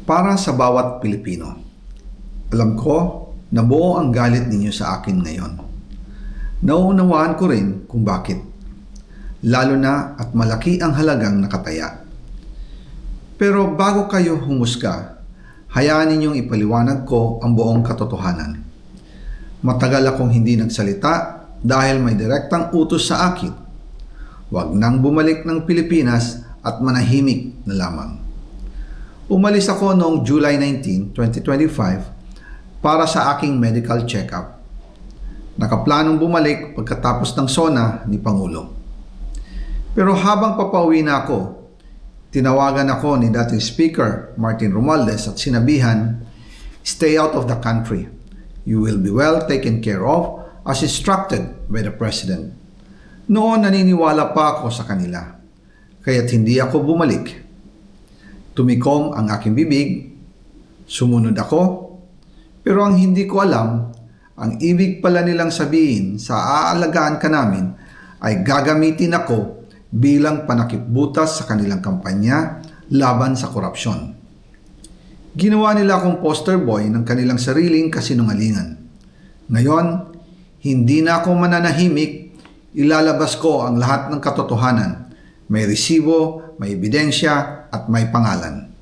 Para sa bawat Pilipino, alam ko na buo ang galit ninyo sa akin ngayon. Nauunawaan ko rin kung bakit, lalo na at malaki ang halagang nakataya. Pero bago kayo humusga, hayaan ninyong ipaliwanag ko ang buong katotohanan. Matagal akong hindi nagsalita dahil may direktang utos sa akin. Huwag nang bumalik ng Pilipinas at manahimik na lamang. Umalis ako noong July 19, 2025 para sa aking medical check-up. Nakaplanong bumalik pagkatapos ng SONA ni Pangulo. Pero habang papauwi na ako, tinawagan ako ni dating Speaker Martin Romualdez at sinabihan, "Stay out of the country. You will be well taken care of as instructed by the President." Noon naniniwala pa ako sa kanila, kaya't hindi ako bumalik. Tumikom ang aking bibig, sumunod ako, pero ang hindi ko alam, ang ibig pala nilang sabihin sa aalagaan ka namin ay gagamitin ako bilang panakipbutas sa kanilang kampanya laban sa korupsyon. Ginawa nila akong poster boy ng kanilang sariling kasinungalingan. Ngayon, hindi na ako mananahimik, ilalabas ko ang lahat ng katotohanan. May resibo, may ebidensya, at may pangalan.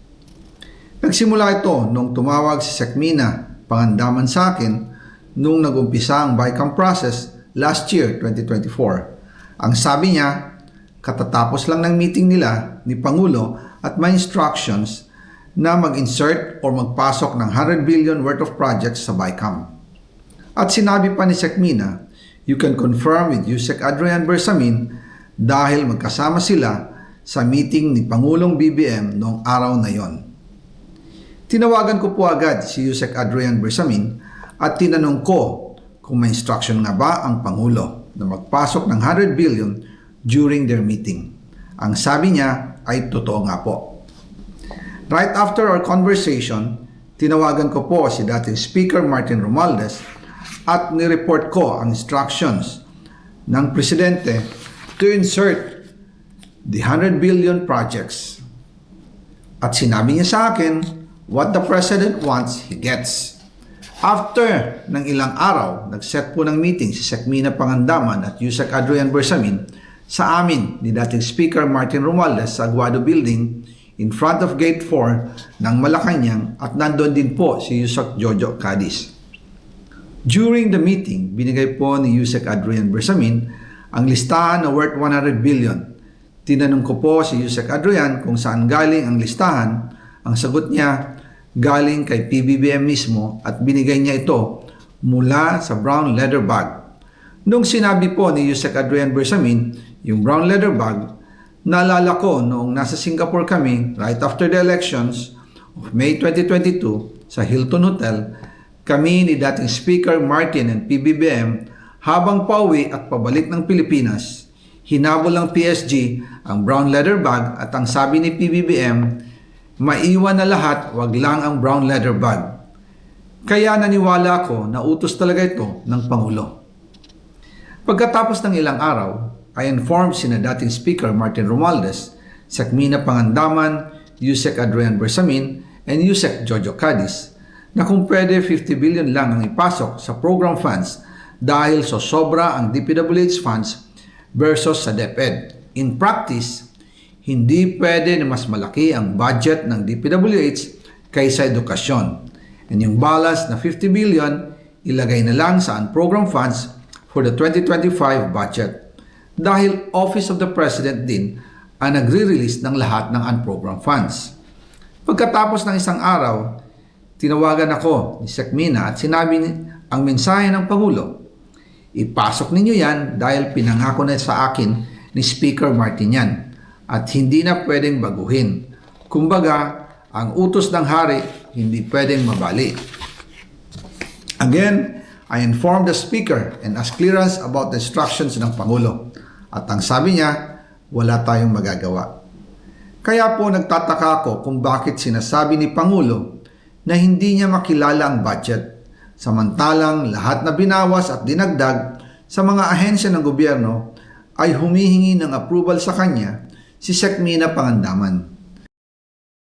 Nagsimula ito nung tumawag si Sekmina Pangandaman sa akin nung nag-umpisa ang BICAM process last year, 2024. Ang sabi niya, katatapos lang ng meeting nila ni Pangulo at may instructions na mag-insert o magpasok ng 100 billion worth of projects sa BICAM. At sinabi pa ni Sekmina, "You can confirm with Yusek Adrian Bersamin dahil magkasama sila sa meeting ni Pangulong BBM noong araw na yon." Tinawagan ko po agad si Yusek Adrian Bersamin at tinanong ko kung may instruction nga ba ang Pangulo na magpasok ng 100 billion during their meeting. Ang sabi niya ay totoo nga po. Right after our conversation, tinawagan ko po si dating Speaker Martin Romualdez at nireport ko ang instructions ng Presidente to insert the 100 billion projects. At sinabi niya sa akin, what the President wants, he gets. After ng ilang araw, nag-set po ng meeting si Sekmina Pangandaman at Yusek Adrian Bersamin sa amin ni dating Speaker Martin Romualdez sa Aguado Building in front of Gate 4 ng Malacanang at nandoon din po si Yusek Jojo Cadiz. During the meeting, binigay po ni Yusek Adrian Bersamin ang listahan na worth 100 billion. Tinanong ko po si Yusek Adrian kung saan galing ang listahan. Ang sagot niya, galing kay PBBM mismo at binigay niya ito mula sa brown leather bag. Nung sinabi po ni Yusek Adrian Bersamin yung brown leather bag, naalala ko noong nasa Singapore kami right after the elections of May 2022 sa Hilton Hotel, kami ni dating Speaker Martin and PBBM habang pauwi at pabalik ng Pilipinas, hinabol ng PSG ang brown leather bag at ang sabi ni PBBM, maiwan na lahat, wag lang ang brown leather bag. Kaya naniwala ako na utos talaga ito ng Pangulo. Pagkatapos ng ilang araw, I informed sina dating Speaker Martin Romualdez, Sekmina Pangandaman, Yusek Adrian Bersamin, and Yusek Jojo Cadiz na kung pwede 50 billion lang ang ipasok sa program funds dahil so sobra ang DPWH funds versus sa DepEd. In practice, hindi pwede na mas malaki ang budget ng DPWH kaysa edukasyon. And yung balance na 50 billion, ilagay na lang sa unprogrammed funds for the 2025 budget. Dahil Office of the President din ang nagre-release ng lahat ng unprogrammed funds. Pagkatapos ng isang araw, tinawagan ako ni Sekmina at sinabi ang mensahe ng Pangulo, ipasok ninyo yan dahil pinangako na sa akin ni Speaker Martin yan at hindi na pwedeng baguhin. Kumbaga, ang utos ng hari hindi pwedeng mabali. Again, I informed the Speaker and asked clearance about the instructions ng Pangulo. At ang sabi niya, wala tayong magagawa. Kaya po nagtataka ako kung bakit sinasabi ni Pangulo na hindi niya makilala ang budget. Samantalang lahat na binawas at dinagdag sa mga ahensya ng gobyerno ay humihingi ng approval sa kanya si Sekmina Pangandaman.